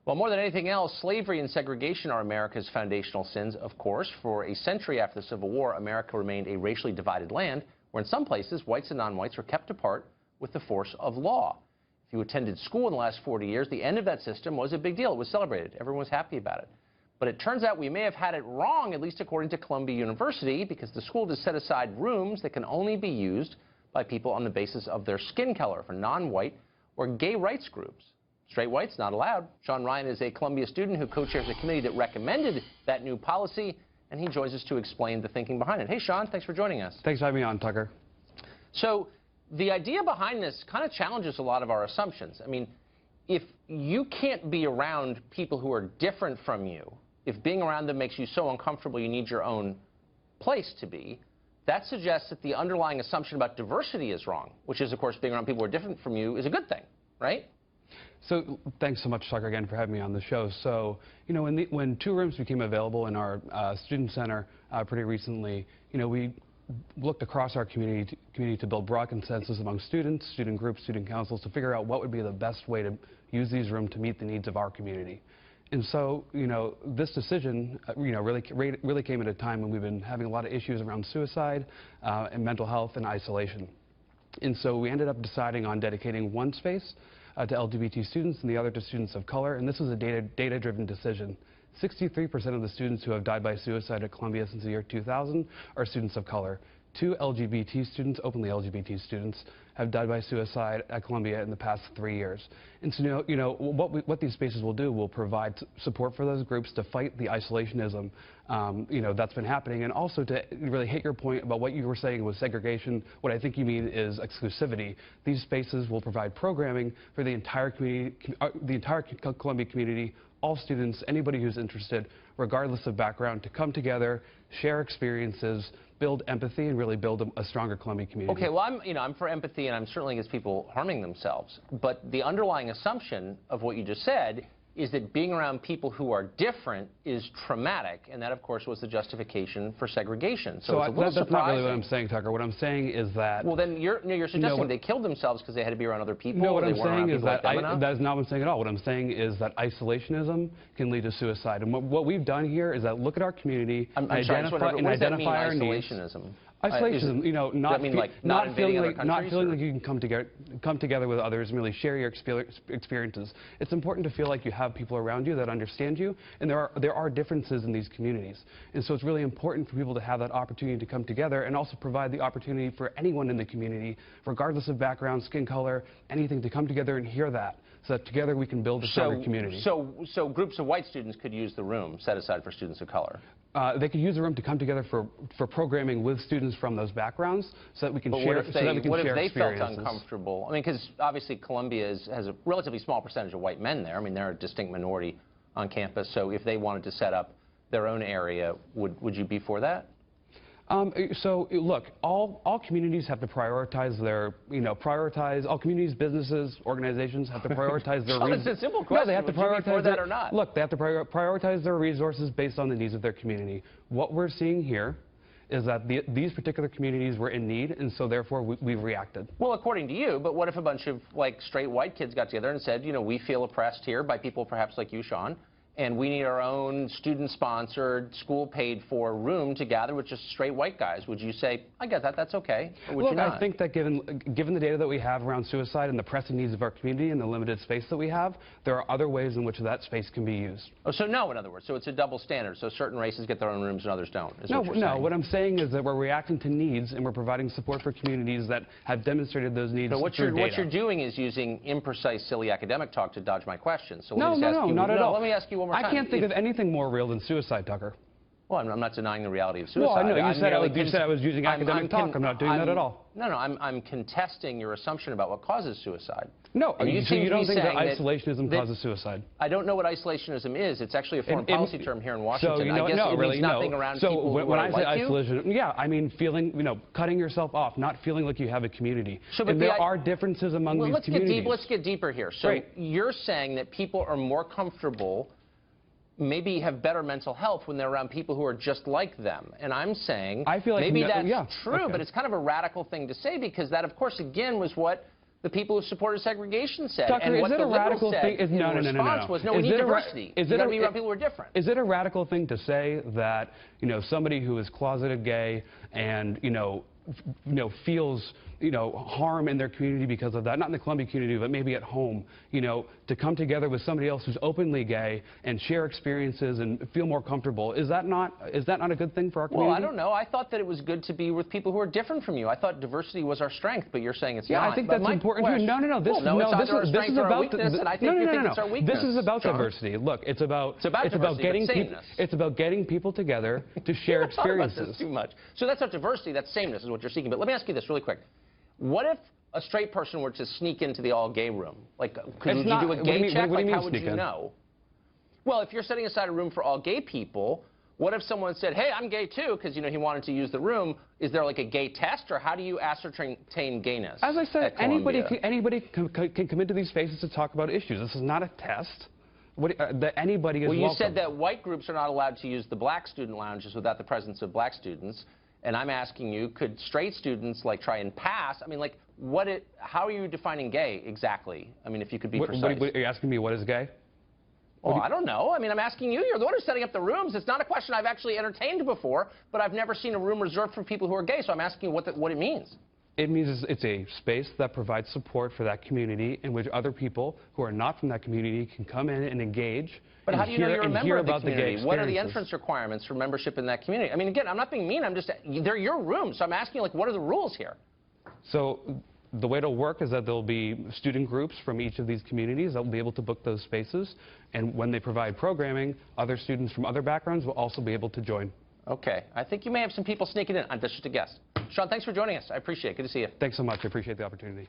Well, more than anything else, slavery and segregation are America's foundational sins, of course. For a century after the Civil War, America remained a racially divided land, where in some places, whites and non-whites were kept apart with the force of law. If you attended school in the last 40 years, the end of that system was a big deal. It was celebrated. Everyone was happy about it. But it turns out we may have had it wrong, at least according to Columbia University, because the school has set aside rooms that can only be used by people on the basis of their skin color, for non-white or gay rights groups. Straight whites, not allowed. Sean Ryan is a Columbia student who co-chairs a committee that recommended that new policy, and he joins us to explain the thinking behind it. Hey, Sean, thanks for joining us. Thanks for having me on, Tucker. So the idea behind this kind of challenges a lot of our assumptions. I mean, if you can't be around people who are different from you, if being around them makes you so uncomfortable you need your own place to be, that suggests that the underlying assumption about diversity is wrong, which is, of course, being around people who are different from you is a good thing, right? So thanks so much, Tucker, again, for having me on the show. So, you know, when 2 rooms became available in our student center pretty recently, you know, we looked across our community to build broad consensus among students, student groups, student councils to figure out what would be the best way to use these rooms to meet the needs of our community. And so, you know, this decision, you know, really came at a time when we've been having a lot of issues around suicide and mental health and isolation. And so we ended up deciding on dedicating one space to LGBT students and the other to students of color, and this was a data-driven decision. 63% of the students who have died by suicide at Columbia since the year 2000 are students of color. 2 LGBT students, openly LGBT students, have died by suicide at Columbia in the past 3 years. And so, you know what these spaces will do will provide support for those groups to fight the isolationism, you know, that's been happening, and also to really hit your point about what you were saying was segregation. What I think you mean is exclusivity. These spaces will provide programming for the entire community, the entire Columbia community, all students, anybody who's interested, regardless of background, to come together, share experiences, build empathy, and really build a stronger Columbia community. Okay, well, I'm for empathy, and I'm certainly against people harming themselves. But the underlying assumption of what you just said is that being around people who are different is traumatic, and that, of course, was the justification for segregation. So it's a little that's not really what surprising. I'm saying, Tucker. What I'm saying is that... Well, then you're suggesting they killed themselves because they had to be around other people? No, what I'm saying is that that is not what I'm saying at all. What I'm saying is that isolationism can lead to suicide. And what we've done here is that look at our community and identify our needs. Isolationism? Isolationism, you know, not feeling like you can come together with others and really share your experiences. It's important to feel like you have people around you that understand you, and there are differences in these communities. And so it's really important for people to have that opportunity to come together and also provide the opportunity for anyone in the community, regardless of background, skin color, anything, to come together and hear that, so that together we can build a stronger community. So groups of white students could use the room set aside for students of color? They could use the room to come together for programming with students from those backgrounds, so that we can share experiences. What if they felt uncomfortable? I mean, because obviously Columbia has a relatively small percentage of white men there. I mean, they're a distinct minority on campus. So if they wanted to set up their own area, would you be for that? So look, all communities have to prioritize their, all communities, businesses, organizations have to prioritize their resources. It's a simple question. No, they have to prioritize that or not? Look, they have to prioritize their resources based on the needs of their community. What we're seeing here is that these particular communities were in need, and so therefore we've reacted. Well, according to you, but what if a bunch of straight white kids got together and said, we feel oppressed here by people perhaps like you, Sean, and we need our own student-sponsored, school-paid-for room to gather with just straight white guys? Would you say, I get that, that's okay? Or would you not? I think that given the data that we have around suicide and the pressing needs of our community and the limited space that we have, there are other ways in which that space can be used. Oh, so no, in other words. So it's a double standard. So certain races get their own rooms and others don't, is no, what you're saying. What I'm saying is that we're reacting to needs and we're providing support for communities that have demonstrated those needs through data. What you're doing is using imprecise, silly academic talk to dodge my question. So no, not at all. Let me ask you one more time. I can't think of anything more real than suicide, Tucker. Well, I'm not denying the reality of suicide. Well, I know. You said I was using academic talk. I'm not doing that at all. No, I'm contesting your assumption about what causes suicide. No, so you don't think that isolationism causes suicide? I don't know what isolationism is. It's actually a foreign policy term here in Washington. So, I guess it means nothing around people who when are I say like isolation, you? yeah, I mean cutting yourself off, not feeling like you have a community. So, and there are differences among these communities. Let's get deeper here. So you're saying that people are more comfortable, maybe have better mental health when they're around people who are just like them. And I'm saying I feel like maybe that's true, but it's kind of a radical thing to say, because that, of course, again, was what the people who supported segregation said. Tucker, and is what it the a radical liberals said thing? No, in response was, no, we need diversity. Is You it got to be around people who are different. Is it a radical thing to say that, you know, somebody who is closeted gay and, feels, harm in their community because of that, not in the Columbia community, but maybe at home, to come together with somebody else who's openly gay and share experiences and feel more comfortable, is that not a good thing for our community? Well, I don't know. I thought that it was good to be with people who are different from you. I thought diversity was our strength, but you're saying it's not. Yeah, I think that's important too. No. This is about This is about diversity. Look, it's about getting people together to share experiences. Too much. So that's not diversity. That's sameness is what you're seeking. But let me ask you this really quick. What if a straight person were to sneak into the all-gay room? Like, would you do a gay check? Like, how would you know? Well, if you're setting aside a room for all gay people, what if someone said, hey, I'm gay too, because, he wanted to use the room? Is there like a gay test, or how do you ascertain gayness? As I said, anybody can come into these spaces to talk about issues. This is not a test. That anybody is welcome. Well, you said that white groups are not allowed to use the black student lounges without the presence of black students. And I'm asking you, could straight students like try and pass? I mean, like, how are you defining gay exactly? I mean, if you could be precise. Are you asking me what is gay? Well, I don't know. I mean, I'm asking you. You're the one who's setting up the rooms. It's not a question I've actually entertained before, but I've never seen a room reserved for people who are gay. So I'm asking you what it means. It means it's a space that provides support for that community in which other people who are not from that community can come in and engage. But how do you know you're a member of the community? What are the entrance requirements for membership in that community? I mean, again, I'm not being mean. They're your rooms. So I'm asking you, like, what are the rules here? So the way it'll work is that there'll be student groups from each of these communities that will be able to book those spaces. And when they provide programming, other students from other backgrounds will also be able to join. Okay. I think you may have some people sneaking in. That's just a guess. Sean, thanks for joining us. I appreciate it. Good to see you. Thanks so much. I appreciate the opportunity.